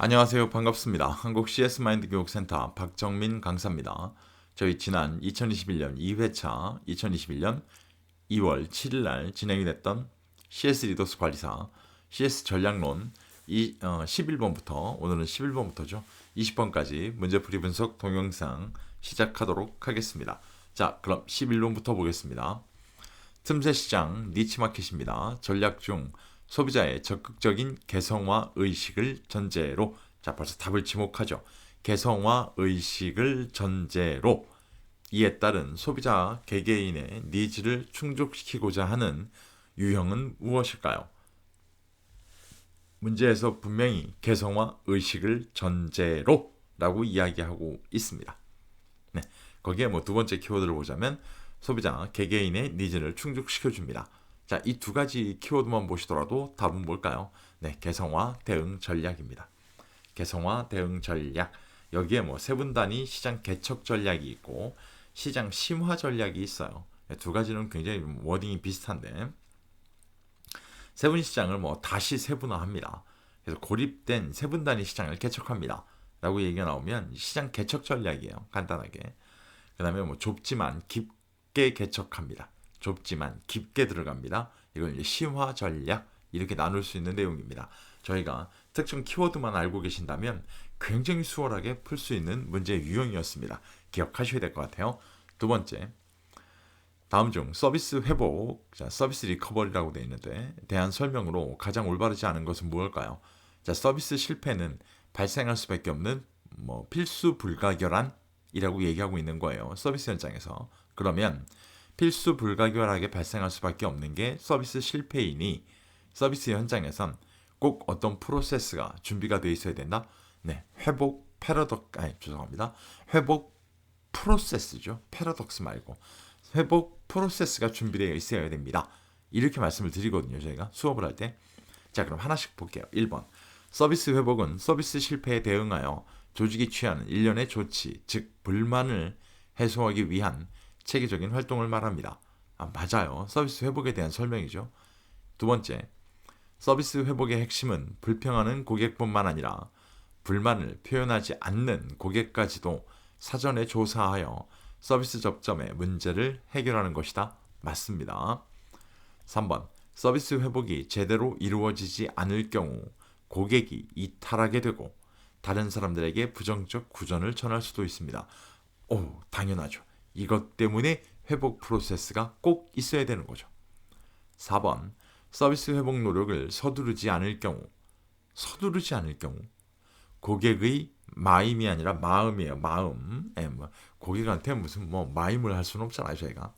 안녕하세요. 반갑습니다. 한국 CS 마인드 교육센터 박정민 강사입니다. 저희 지난 2021년 2회차 2021년 2월 7일 날 진행이 됐던 CS 리더스 관리사 CS 전략론 11번부터 오늘은 11번부터죠. 20번까지 문제풀이 분석 동영상 시작하도록 하겠습니다. 자, 그럼 11번부터 보겠습니다. 틈새 시장 니치마켓입니다. 전략 중 소비자의 적극적인 개성화 의식을 전제로, 자 벌써 답을 지목하죠. 개성화 의식을 전제로 이에 따른 소비자 개개인의 니즈를 충족시키고자 하는 유형은 무엇일까요? 문제에서 분명히 개성화 의식을 전제로 라고 이야기하고 있습니다. 네, 거기에 두 번째 키워드를 보자면 소비자 개개인의 니즈를 충족시켜줍니다. 자, 이 두 가지 키워드만 보시더라도 답은 뭘까요? 네, 개성화 대응 전략입니다. 개성화 대응 전략. 여기에 세분 단위 시장 개척 전략이 있고 시장 심화 전략이 있어요. 네, 두 가지는 굉장히 워딩이 비슷한데 세분 시장을 다시 세분화합니다. 그래서 고립된 세분 단위 시장을 개척합니다. 라고 얘기가 나오면 시장 개척 전략이에요. 간단하게. 그 다음에 좁지만 깊게 개척합니다. 좁지만 깊게 들어갑니다. 이걸 이제 심화 전략 이렇게 나눌 수 있는 내용입니다. 저희가 특정 키워드만 알고 계신다면 굉장히 수월하게 풀 수 있는 문제 유형이었습니다. 기억하셔야 될 것 같아요. 두 번째, 다음 중 서비스 회복, 자, 서비스 리커버리라고 되어 있는데 대한 설명으로 가장 올바르지 않은 것은 무엇일까요? 자, 서비스 실패는 발생할 수밖에 없는 필수 불가결한이라고 얘기하고 있는 거예요. 서비스 현장에서. 그러면 필수 불가결하게 발생할 수밖에 없는 게 서비스 실패이니 서비스 현장에선 꼭 어떤 프로세스가 준비가 되어 있어야 된다. 네, 회복 프로세스죠. 패러독스 말고 회복 프로세스가 준비되어 있어야 됩니다. 이렇게 말씀을 드리거든요. 저희가 수업을 할 때. 자, 그럼 하나씩 볼게요. 1번. 서비스 회복은 서비스 실패에 대응하여 조직이 취하는 일련의 조치, 즉 불만을 해소하기 위한 체계적인 활동을 말합니다. 맞아요. 서비스 회복에 대한 설명이죠. 두 번째, 서비스 회복의 핵심은 불평하는 고객뿐만 아니라 불만을 표현하지 않는 고객까지도 사전에 조사하여 서비스 접점의 문제를 해결하는 것이다. 맞습니다. 3번, 서비스 회복이 제대로 이루어지지 않을 경우 고객이 이탈하게 되고 다른 사람들에게 부정적 구전을 전할 수도 있습니다. 오, 당연하죠. 이것 때문에 회복 프로세스가 꼭 있어야 되는 거죠. 4번, 서비스 회복 노력을 서두르지 않을 경우 고객의 마임이 아니라 마음이에요. 마음. 고객한테 무슨 마임을 할 수는 없잖아요. 저희가.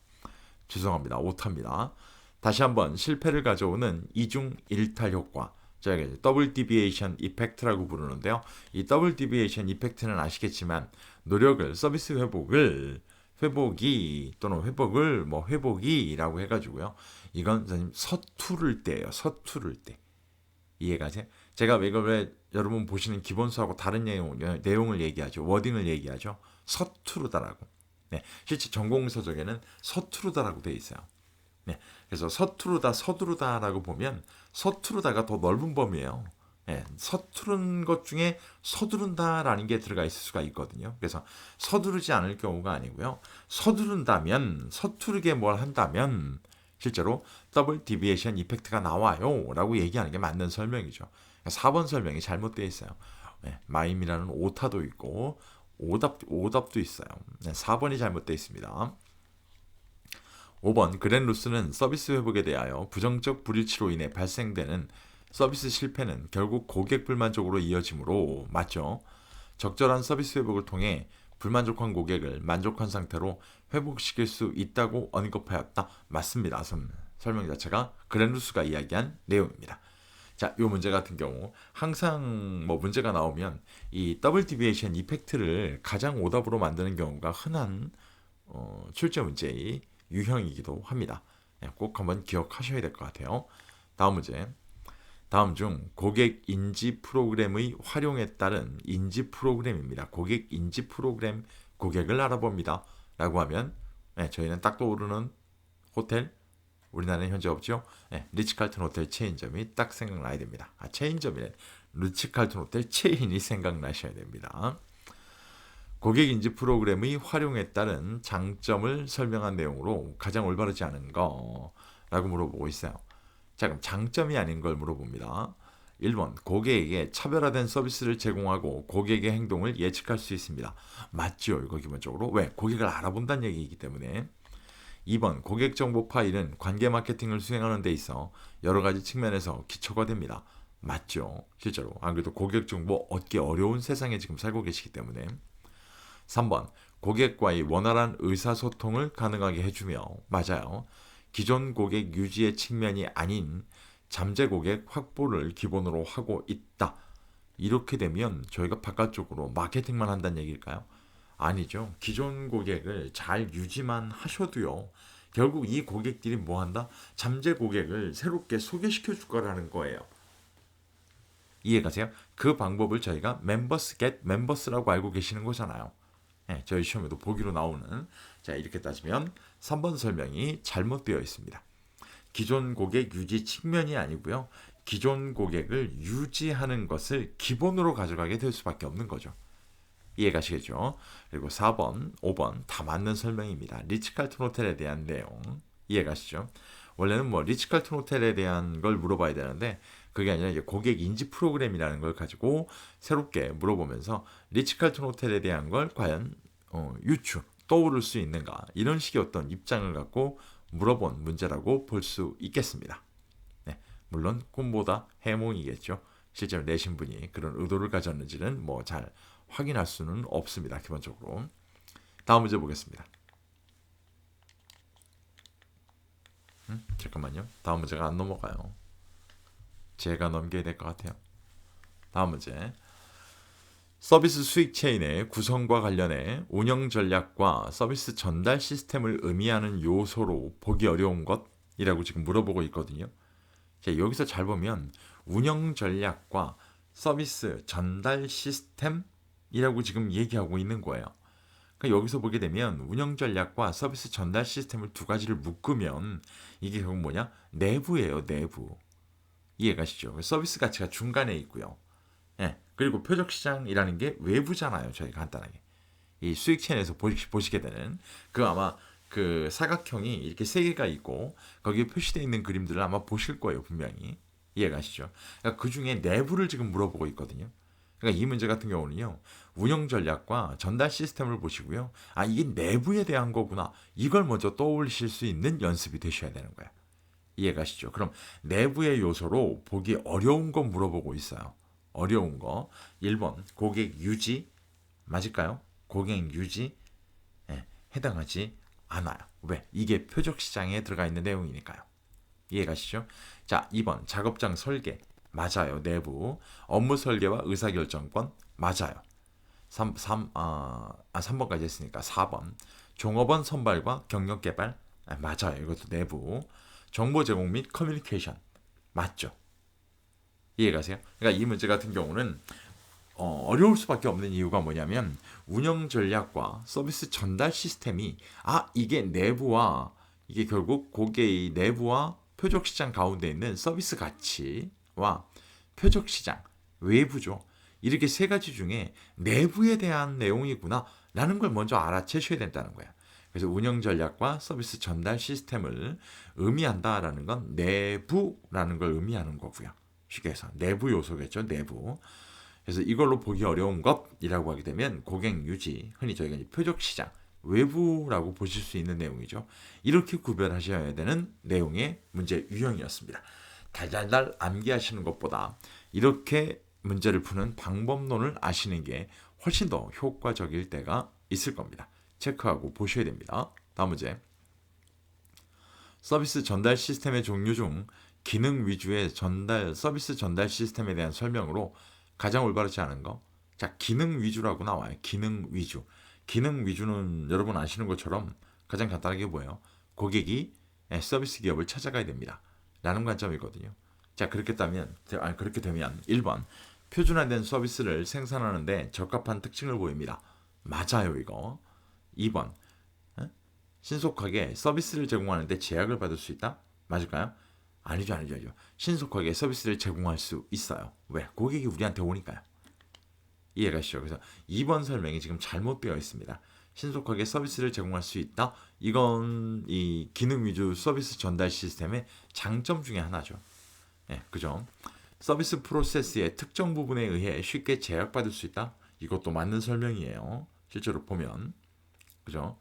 죄송합니다. 오타입니다. 다시 한번 실패를 가져오는 이중 일탈 효과. 저희가 더블 디비에이션 이펙트라고 부르는데요. 이 더블 디비에이션 이펙트는 아시겠지만 노력을 서비스 회복이 또는 회복이라고 해가지고요. 이건 선생님 서투를 때예요. 서투를 때. 이해가세요? 제가 왜 여러분 보시는 기본수하고 다른 내용을 얘기하죠. 워딩을 얘기하죠. 서투르다라고. 네, 실제 전공서적에는 서투르다라고 되어 있어요. 네, 그래서 서투르다, 서두르다라고 보면 서투르다가 더 넓은 범위예요. 네, 서투른 것 중에 서두른다라는 게 들어가 있을 수가 있거든요. 그래서 서두르지 않을 경우가 아니고요. 서두른다면, 서투르게 뭘 한다면 실제로 더블 디비에이션 이펙트가 나와요 라고 얘기하는 게 맞는 설명이죠. 4번 설명이 잘못되어 있어요. 네, 마임이라는 오타도 있고 오답도 있어요. 네, 4번이 잘못되어 있습니다. 5번 그랜루스는 서비스 회복에 대하여 부정적 불일치로 인해 발생되는 서비스 실패는 결국 고객 불만족으로 이어지므로 맞죠. 적절한 서비스 회복을 통해 불만족한 고객을 만족한 상태로 회복시킬 수 있다고 언급하였다. 맞습니다. 설명 자체가 그랜루스가 이야기한 내용입니다. 자, 이 문제 같은 경우 항상 문제가 나오면 이 더블 디비에이션 이펙트를 가장 오답으로 만드는 경우가 흔한 출제 문제의 유형이기도 합니다. 꼭 한번 기억하셔야 될 것 같아요. 다음 문제. 다음 중 고객 인지 프로그램의 활용에 따른 인지 프로그램입니다. 고객 인지 프로그램, 고객을 알아봅니다. 라고 하면 저희는 딱 떠오르는 호텔, 우리나라에 현재 없죠. 리츠칼튼 호텔 체인점이 딱 생각나야 됩니다. 체인점이래. 르츠칼튼 호텔 체인이 생각나셔야 됩니다. 고객인지 프로그램의 활용에 따른 장점을 설명한 내용으로 가장 올바르지 않은 거라고 물어보고 있어요. 자, 그럼 장점이 아닌 걸 물어봅니다. 1번, 고객에게 차별화된 서비스를 제공하고 고객의 행동을 예측할 수 있습니다. 맞죠, 이거 기본적으로. 왜? 고객을 알아본다는 얘기이기 때문에. 2번, 고객 정보 파일은 관계 마케팅을 수행하는 데 있어 여러 가지 측면에서 기초가 됩니다. 맞죠, 실제로. 안 그래도 고객 정보 얻기 어려운 세상에 지금 살고 계시기 때문에. 3번, 고객과의 원활한 의사소통을 가능하게 해주며. 맞아요. 기존 고객 유지의 측면이 아닌 잠재 고객 확보를 기본으로 하고 있다. 이렇게 되면 저희가 바깥쪽으로 마케팅만 한다는 얘기일까요? 아니죠. 기존 고객을 잘 유지만 하셔도요. 결국 이 고객들이 뭐 한다? 잠재 고객을 새롭게 소개시켜 줄 거라는 거예요. 이해가세요? 그 방법을 저희가 멤버스 겟 멤버스라고 알고 계시는 거잖아요. 네, 저희 시험에도 보기로 나오는. 자, 이렇게 따지면 3번 설명이 잘못되어 있습니다. 기존 고객 유지 측면이 아니고요. 기존 고객을 유지하는 것을 기본으로 가져가게 될 수밖에 없는 거죠. 이해가시겠죠? 그리고 4번, 5번 다 맞는 설명입니다. 리츠칼튼 호텔에 대한 내용 이해가시죠? 원래는 뭐 리츠칼튼 호텔에 대한 걸 물어봐야 되는데 그게 아니라 이제 고객 인지 프로그램이라는 걸 가지고 새롭게 물어보면서 리츠칼튼 호텔에 대한 걸 과연 유추 떠오를 수 있는가 이런 식의 어떤 입장을 갖고 물어본 문제라고 볼 수 있겠습니다. 네, 물론 꿈보다 해몽이겠죠. 실제로 내신 분이 그런 의도를 가졌는지는 뭐 잘 확인할 수는 없습니다. 기본적으로. 다음 문제 보겠습니다. 잠깐만요. 다음 문제가 안 넘어가요. 제가 넘겨야 될 것 같아요. 다음 문제. 서비스 수익 체인의 구성과 관련해 운영 전략과 서비스 전달 시스템을 의미하는 요소로 보기 어려운 것이라고 지금 물어보고 있거든요. 자, 여기서 잘 보면 운영 전략과 서비스 전달 시스템이라고 지금 얘기하고 있는 거예요. 그러니까 여기서 보게 되면 운영 전략과 서비스 전달 시스템을 두 가지를 묶으면 이게 결국 뭐냐? 내부예요, 내부. 이해가시죠? 서비스 가치가 중간에 있고요. 예, 그리고 표적 시장이라는 게 외부잖아요. 저희 간단하게 이 수익 체인에서 보시게 되는 그 아마 그 사각형이 이렇게 세 개가 있고 거기에 표시되어 있는 그림들을 아마 보실 거예요. 분명히 이해가시죠? 그러니까 그 중에 내부를 지금 물어보고 있거든요. 그러니까 이 문제 같은 경우는요. 운영 전략과 전달 시스템을 보시고요. 아, 이게 내부에 대한 거구나. 이걸 먼저 떠올리실 수 있는 연습이 되셔야 되는 거예요. 이해가시죠? 그럼 내부의 요소로 보기 어려운 거 물어보고 있어요. 어려운 거. 1번 고객 유지 맞을까요? 고객 유지 해당하지 않아요. 왜? 이게 표적 시장에 들어가 있는 내용이니까요. 이해가시죠? 자, 2번 작업장 설계 맞아요. 내부 업무 설계와 의사결정권 맞아요. 3번까지 했으니까 4번 종업원 선발과 경력 개발 맞아요. 이것도 내부 정보 제공 및 커뮤니케이션 맞죠? 이해가세요? 그러니까 이 문제 같은 경우는 어려울 수밖에 없는 이유가 뭐냐면 운영 전략과 서비스 전달 시스템이 이게 내부와 이게 결국 고객의 내부와 표적 시장 가운데 있는 서비스 가치와 표적 시장 외부죠. 이렇게 세 가지 중에 내부에 대한 내용이구나 라는 걸 먼저 알아채셔야 된다는 거야. 그래서 운영 전략과 서비스 전달 시스템을 의미한다라는 건 내부라는 걸 의미하는 거고요. 쉽게 해서 내부 요소겠죠. 내부. 그래서 이걸로 보기 어려운 것이라고 하게 되면 고객 유지, 흔히 저희가 이제 표적 시장, 외부라고 보실 수 있는 내용이죠. 이렇게 구별하셔야 되는 내용의 문제 유형이었습니다. 달달달 암기하시는 것보다 이렇게 문제를 푸는 방법론을 아시는 게 훨씬 더 효과적일 때가 있을 겁니다. 체크하고 보셔야 됩니다. 다음 문제. 서비스 전달 시스템의 종류 중 기능 위주의 서비스 전달 시스템에 대한 설명으로 가장 올바르지 않은 거. 자, 기능 위주라고 나와요. 기능 위주. 기능 위주는 여러분 아시는 것처럼 가장 간단하게 뭐예요? 고객이 서비스 기업을 찾아가야 됩니다. 라는 관점이거든요. 자, 그렇게 되면 1번 표준화된 서비스를 생산하는데 적합한 특징을 보입니다. 맞아요, 이거. 2번 신속하게 서비스를 제공하는데 제약을 받을 수 있다? 맞을까요? 아니죠. 신속하게 서비스를 제공할 수 있어요. 왜? 고객이 우리한테 오니까요. 이해가시죠? 그래서 2번 설명이 지금 잘못 되어 있습니다. 신속하게 서비스를 제공할 수 있다. 이건 이 기능 위주 서비스 전달 시스템의 장점 중에 하나죠. 예, 그죠? 서비스 프로세스의 특정 부분에 의해 쉽게 제약받을 수 있다. 이것도 맞는 설명이에요. 실제로 보면 그죠?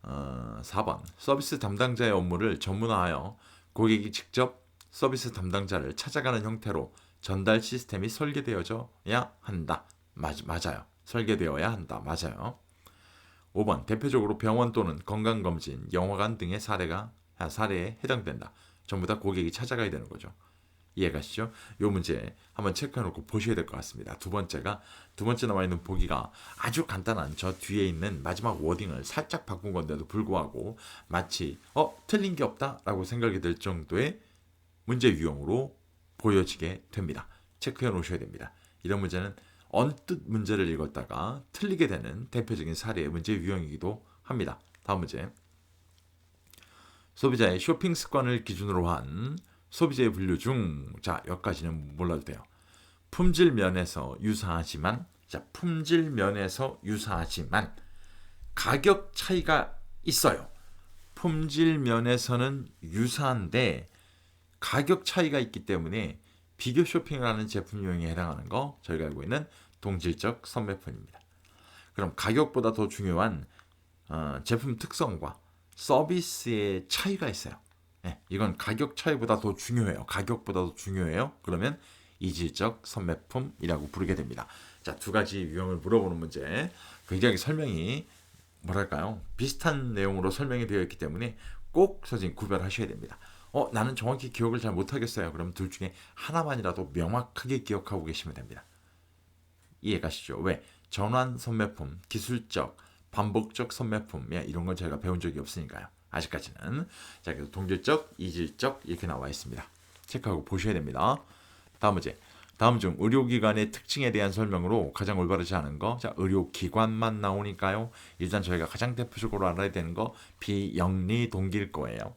4번 서비스 담당자의 업무를 전문화하여 고객이 직접 서비스 담당자를 찾아가는 형태로 전달 시스템이 설계되어져야 한다. 맞아요. 설계되어야 한다. 맞아요. 5번 대표적으로 병원 또는 건강검진, 영화관 등의 사례에 해당된다. 전부 다 고객이 찾아가야 되는 거죠. 이해가시죠? 이 문제 한번 체크해놓고 보셔야 될 것 같습니다. 두 번째 나와 있는 보기가 아주 간단한 저 뒤에 있는 마지막 워딩을 살짝 바꾼 건데도 불구하고 마치 틀린 게 없다라고 생각이 들 정도의 문제 유형으로 보여지게 됩니다. 체크해 놓으셔야 됩니다. 이런 문제는 언뜻 문제를 읽었다가 틀리게 되는 대표적인 사례의 문제 유형이기도 합니다. 다음 문제. 소비자의 쇼핑 습관을 기준으로 한 소비재의 분류 중, 자, 여기까지는 몰라도 돼요. 품질 면에서 유사하지만 가격 차이가 있어요. 품질 면에서는 유사한데 가격 차이가 있기 때문에 비교 쇼핑을 하는 제품 유형에 해당하는 거 저희가 알고 있는 동질적 선매품입니다. 그럼 가격보다 더 중요한 제품 특성과 서비스의 차이가 있어요. 네, 이건 가격 차이보다 더 중요해요. 가격보다 더 중요해요. 그러면 이질적 선매품이라고 부르게 됩니다. 자, 두 가지 유형을 물어보는 문제. 굉장히 설명이 뭐랄까요? 비슷한 내용으로 설명이 되어 있기 때문에 꼭 선생님 구별하셔야 됩니다. 나는 정확히 기억을 잘 못하겠어요. 그럼 둘 중에 하나만이라도 명확하게 기억하고 계시면 됩니다. 이해가시죠? 왜? 전환 선매품, 기술적, 반복적 선매품 이런 건 제가 배운 적이 없으니까요. 아직까지는. 자, 그래서 동질적, 이질적 이렇게 나와 있습니다. 체크하고 보셔야 됩니다. 다음 문제. 다음 중 의료기관의 특징에 대한 설명으로 가장 올바르지 않은 거. 자, 의료기관만 나오니까요. 일단 저희가 가장 대표적으로 알아야 되는 거 비영리 동기일 거예요.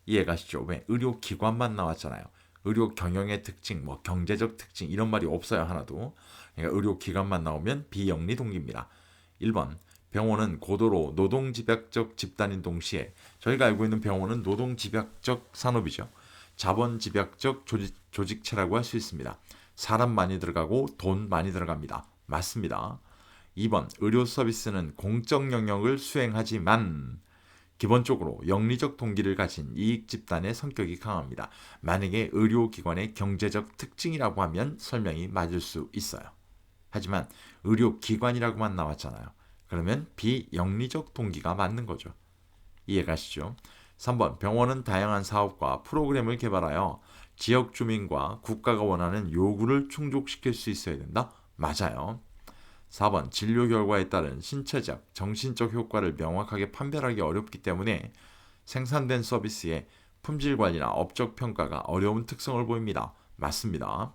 이해가시죠? 왜? 의료기관만 나왔잖아요. 의료 경영의 특징, 경제적 특징 이런 말이 없어요. 하나도. 그러니까 의료기관만 나오면 비영리 동기입니다. 1번. 병원은 고도로 노동집약적 집단인 동시에 저희가 알고 있는 병원은 노동집약적 산업이죠. 자본집약적 조직체라고 할 수 있습니다. 사람 많이 들어가고 돈 많이 들어갑니다. 맞습니다. 2번 의료 서비스는 공적 영역을 수행하지만 기본적으로 영리적 동기를 가진 이익 집단의 성격이 강합니다. 만약에 의료기관의 경제적 특징이라고 하면 설명이 맞을 수 있어요. 하지만 의료기관이라고만 나왔잖아요. 그러면 비영리적 동기가 맞는 거죠. 이해가시죠? 3번 병원은 다양한 사업과 프로그램을 개발하여 지역 주민과 국가가 원하는 요구를 충족시킬 수 있어야 된다? 맞아요. 4번 진료 결과에 따른 신체적, 정신적 효과를 명확하게 판별하기 어렵기 때문에 생산된 서비스의 품질 관리나 업적 평가가 어려운 특성을 보입니다. 맞습니다.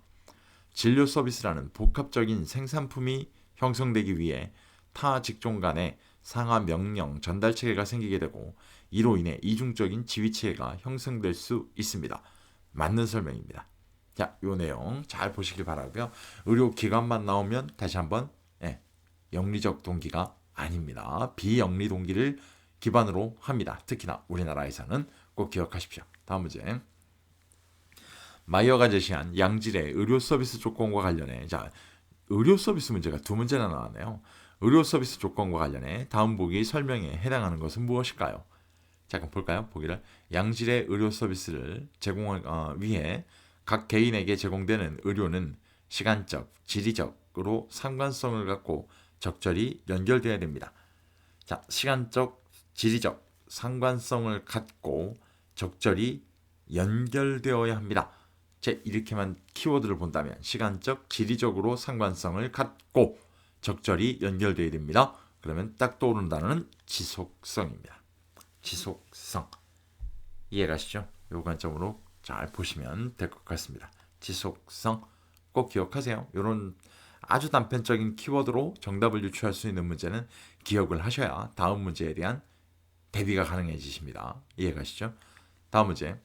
진료 서비스라는 복합적인 생산품이 형성되기 위해 타 직종 간의 상하 명령 전달 체계가 생기게 되고 이로 인해 이중적인 지위 체계가 형성될 수 있습니다. 맞는 설명입니다. 자, 요 내용 잘 보시길 바라고요. 의료기관만 나오면 다시 한번 영리적 동기가 아닙니다. 비영리 동기를 기반으로 합니다. 특히나 우리나라에서는 꼭 기억하십시오. 다음 문제. 마이어가 제시한 양질의 의료 서비스 조건과 관련해 의료 서비스 문제가 두 문제나 나왔네요. 의료 서비스 조건과 관련해 다음 보기 설명에 해당하는 것은 무엇일까요? 잠깐 볼까요? 보기를. 양질의 의료 서비스를 제공하기 위해 각 개인에게 제공되는 의료는 시간적, 지리적으로 상관성을 갖고 적절히 연결되어야 됩니다. 자, 시간적, 지리적 상관성을 갖고 적절히 연결되어야 합니다. 이렇게만 키워드를 본다면 시간적, 지리적으로 상관성을 갖고 적절히 연결되어야 됩니다. 그러면 딱 떠오르는 단어는 지속성입니다. 지속성. 이해가시죠? 이 관점으로 잘 보시면 될 것 같습니다. 지속성 꼭 기억하세요. 이런 아주 단편적인 키워드로 정답을 유추할 수 있는 문제는 기억을 하셔야 다음 문제에 대한 대비가 가능해지십니다. 이해가시죠? 다음 문제.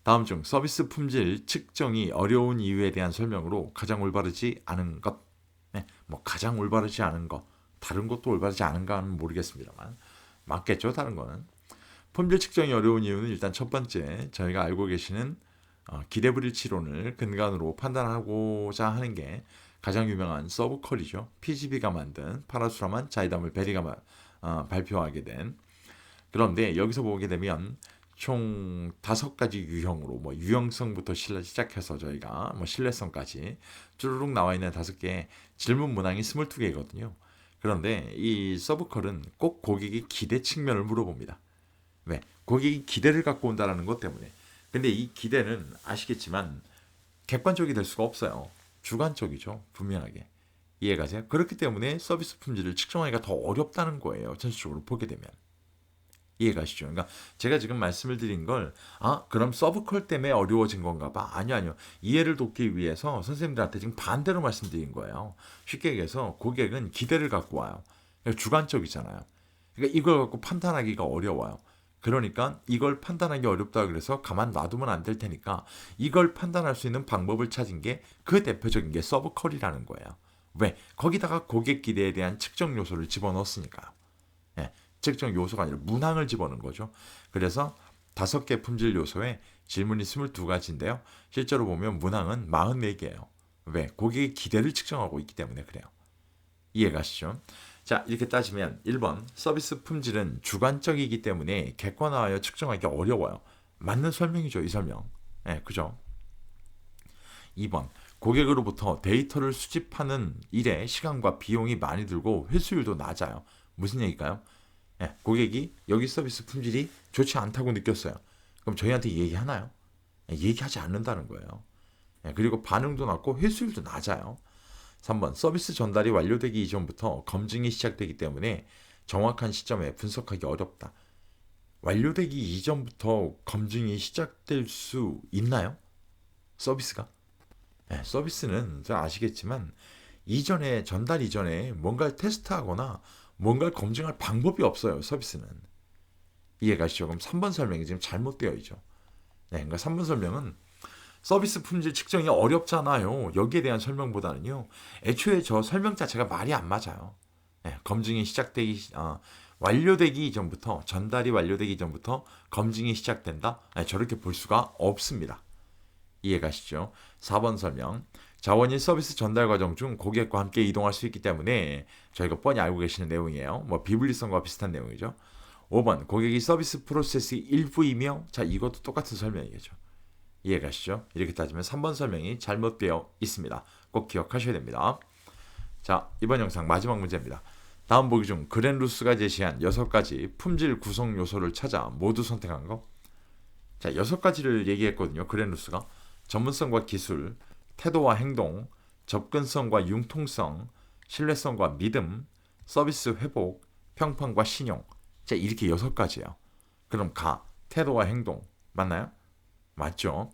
다음 중 서비스 품질 측정이 어려운 이유에 대한 설명으로 가장 올바르지 않은 것. 네, 뭐 가장 올바르지 않은 것. 다른 것도 올바르지 않은가는 모르겠습니다만 맞겠죠. 다른 거는. 품질 측정이 어려운 이유는 일단 첫 번째 저희가 알고 계시는 기대불일치론을 근간으로 판단하고자 하는 게 가장 유명한 서브컬이죠. PGB가 만든 파라수라만 자이담을 베리가 발표하게 된. 그런데 여기서 보게 되면 총 5가지 유형으로 뭐 유형성부터 시작해서 저희가 뭐 신뢰성까지 쭈루룩 나와 있는 5개 질문 문항이 22개거든요. 그런데 이 서브컬은 꼭 고객의 기대 측면을 물어봅니다. 왜? 고객이 기대를 갖고 온다는 것 때문에. 근데 이 기대는 아시겠지만 객관적이 될 수가 없어요. 주관적이죠. 분명하게. 이해가세요? 그렇기 때문에 서비스 품질을 측정하기가 더 어렵다는 거예요. 전체적으로 보게 되면. 이해가시죠? 그러니까 제가 지금 말씀을 드린 걸 그럼 서브컬 때문에 어려워진 건가 봐. 아니요. 이해를 돕기 위해서 선생님들한테 지금 반대로 말씀드린 거예요. 쉽게 얘기해서 고객은 기대를 갖고 와요. 그러니까 주관적이잖아요. 그러니까 이걸 갖고 판단하기가 어려워요. 그러니까 이걸 판단하기 어렵다 그래서 가만 놔두면 안 될 테니까 이걸 판단할 수 있는 방법을 찾은 게 그 대표적인 게 서브컬이라는 거예요. 왜? 거기다가 고객 기대에 대한 측정 요소를 집어넣었으니까요. 예, 측정 요소가 아니라 문항을 집어넣은 거죠. 그래서 5개 품질 요소에 질문이 22가지인데요. 실제로 보면 문항은 44개예요. 왜? 고객의 기대를 측정하고 있기 때문에 그래요. 이해가시죠? 자, 이렇게 따지면 1번 서비스 품질은 주관적이기 때문에 객관화하여 측정하기 어려워요. 맞는 설명이죠, 이 설명. 네, 그죠? 2번 고객으로부터 데이터를 수집하는 일에 시간과 비용이 많이 들고 회수율도 낮아요. 무슨 얘기일까요? 네, 고객이 여기 서비스 품질이 좋지 않다고 느꼈어요. 그럼 저희한테 얘기하나요? 네, 얘기하지 않는다는 거예요. 네, 그리고 반응도 낮고 회수율도 낮아요. 3번 서비스 전달이 완료되기 이전부터 검증이 시작되기 때문에 정확한 시점에 분석하기 어렵다. 완료되기 이전부터 검증이 시작될 수 있나요? 서비스가? 네, 서비스는 아시겠지만 이전에 전달 이전에 뭔가를 테스트하거나 뭔가를 검증할 방법이 없어요. 서비스는. 이해가시죠? 그럼 3번 설명이 지금 잘못되어 있죠. 네, 그러니까 3번 설명은 서비스 품질 측정이 어렵잖아요. 여기에 대한 설명보다는요. 애초에 저 설명 자체가 말이 안 맞아요. 네, 검증이 완료되기 이전부터 전달이 완료되기 전부터 검증이 시작된다. 네, 저렇게 볼 수가 없습니다. 이해가시죠? 4번 설명. 자원이 서비스 전달 과정 중 고객과 함께 이동할 수 있기 때문에 저희가 뻔히 알고 계시는 내용이에요. 뭐 비분리성과 비슷한 내용이죠. 5번 고객이 서비스 프로세스의 일부이며 자 이것도 똑같은 설명이겠죠. 이해가시죠? 이렇게 따지면 3번 설명이 잘못되어 있습니다. 꼭 기억하셔야 됩니다. 자, 이번 영상 마지막 문제입니다. 다음 보기 중 그랜루스가 제시한 6가지 품질 구성 요소를 찾아 모두 선택한 거. 자, 6가지를 얘기했거든요. 그랜루스가. 전문성과 기술, 태도와 행동, 접근성과 융통성, 신뢰성과 믿음, 서비스 회복, 평판과 신용. 자, 이렇게 6가지예요. 그럼 태도와 행동 맞나요? 맞죠?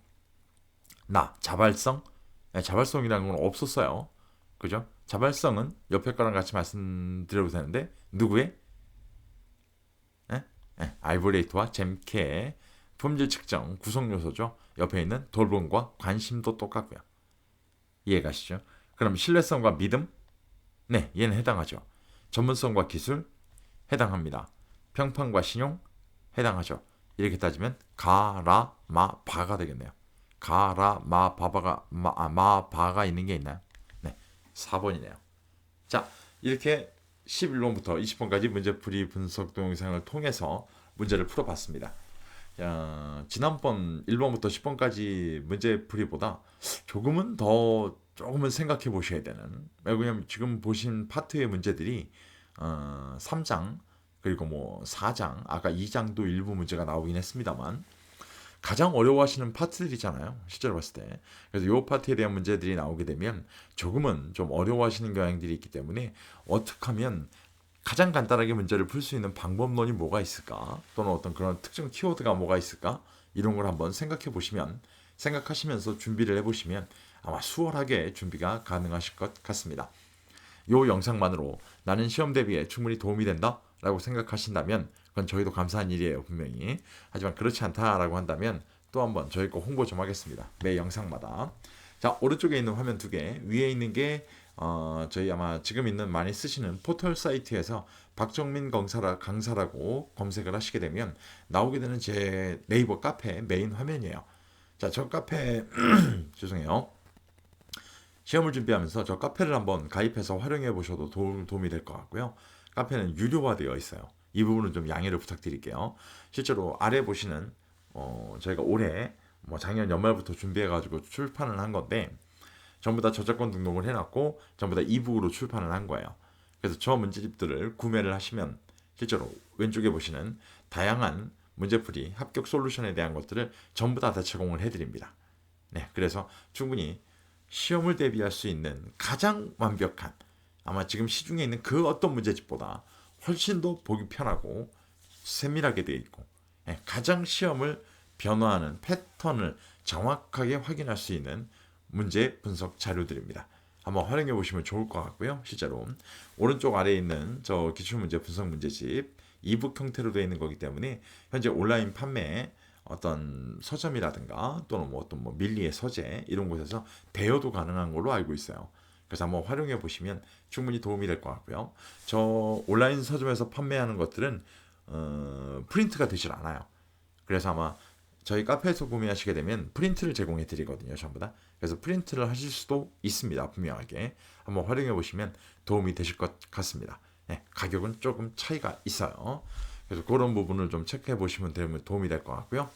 자발성? 네, 자발성이라는 건 없었어요. 그죠? 자발성은 옆에 거랑 같이 말씀드려도 되는데 누구의? 네? 네, 알보레이트와 잼케의 품질 측정 구성 요소죠. 옆에 있는 돌봄과 관심도 똑같고요. 이해가시죠? 그럼 신뢰성과 믿음? 네, 얘는 해당하죠. 전문성과 기술? 해당합니다. 평판과 신용? 해당하죠. 이렇게 따지면 바가 되겠네요. 바가 있는 게 있나요? 네, 4번이네요. 자, 이렇게 11번부터 20번까지 문제풀이 분석 동영상을 통해서 문제를 풀어봤습니다. 지난번 1번부터 10번까지 문제풀이보다 조금은 생각해 보셔야 되는. 왜냐면 지금 보신 파트의 문제들이 3장 그리고 뭐 4장, 아까 2장도 일부 문제가 나오긴 했습니다만 가장 어려워하시는 파트들이잖아요. 실제로 봤을 때. 그래서 이 파트에 대한 문제들이 나오게 되면 조금은 좀 어려워하시는 경향들이 있기 때문에 어떻게 하면 가장 간단하게 문제를 풀 수 있는 방법론이 뭐가 있을까? 또는 어떤 그런 특정 키워드가 뭐가 있을까? 이런 걸 한번 생각하시면서 준비를 해보시면 아마 수월하게 준비가 가능하실 것 같습니다. 이 영상만으로 나는 시험 대비에 충분히 도움이 된다 라고 생각하신다면 그건 저희도 감사한 일이에요, 분명히. 하지만 그렇지 않다라고 한다면 또 한번 저희 거 홍보 좀 하겠습니다. 매 영상마다. 자, 오른쪽에 있는 화면 두 개, 위에 있는 게 저희 아마 지금 있는 많이 쓰시는 포털 사이트에서 박정민 강사라고 검색을 하시게 되면 나오게 되는 제 네이버 카페 메인 화면이에요. 자, 저 카페 죄송해요. 시험을 준비하면서 저 카페를 한번 가입해서 활용해 보셔도 도움이 될 것 같고요. 카페는 유료화되어 있어요. 이 부분은 좀 양해를 부탁드릴게요. 실제로 아래 보시는 저희가 올해 작년 연말부터 준비해가지고 출판을 한 건데 전부 다 저작권 등록을 해놨고 전부 다 이북으로 출판을 한 거예요. 그래서 저 문제집들을 구매를 하시면 실제로 왼쪽에 보시는 다양한 문제풀이 합격 솔루션에 대한 것들을 전부 다 제공을 해드립니다. 네, 그래서 충분히 시험을 대비할 수 있는 가장 완벽한 아마 지금 시중에 있는 그 어떤 문제집보다 훨씬 더 보기 편하고 세밀하게 되어 있고 가장 시험을 변화하는 패턴을 정확하게 확인할 수 있는 문제 분석 자료들입니다. 한번 활용해 보시면 좋을 것 같고요. 실제로 오른쪽 아래에 있는 저 기출문제 분석 문제집 이북 형태로 되어 있는 거기 때문에 현재 온라인 판매 어떤 서점이라든가 또는 어떤 밀리의 서재 이런 곳에서 대여도 가능한 걸로 알고 있어요. 그래서 한번 활용해 보시면 충분히 도움이 될 것 같고요. 저 온라인 서점에서 판매하는 것들은 프린트가 되질 않아요. 그래서 아마 저희 카페에서 구매하시게 되면 프린트를 제공해 드리거든요. 전부 다. 그래서 프린트를 하실 수도 있습니다. 분명하게. 한번 활용해 보시면 도움이 되실 것 같습니다. 네, 가격은 조금 차이가 있어요. 그래서 그런 부분을 좀 체크해 보시면 도움이 될 것 같고요.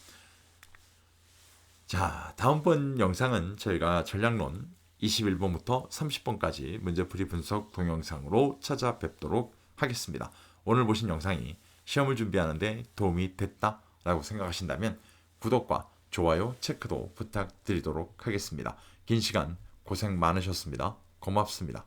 자, 다음번 영상은 저희가 전략론 21번부터 30번까지 문제풀이 분석 동영상으로 찾아뵙도록 하겠습니다. 오늘 보신 영상이 시험을 준비하는데 도움이 됐다라고 생각하신다면 구독과 좋아요, 체크도 부탁드리도록 하겠습니다. 긴 시간 고생 많으셨습니다. 고맙습니다.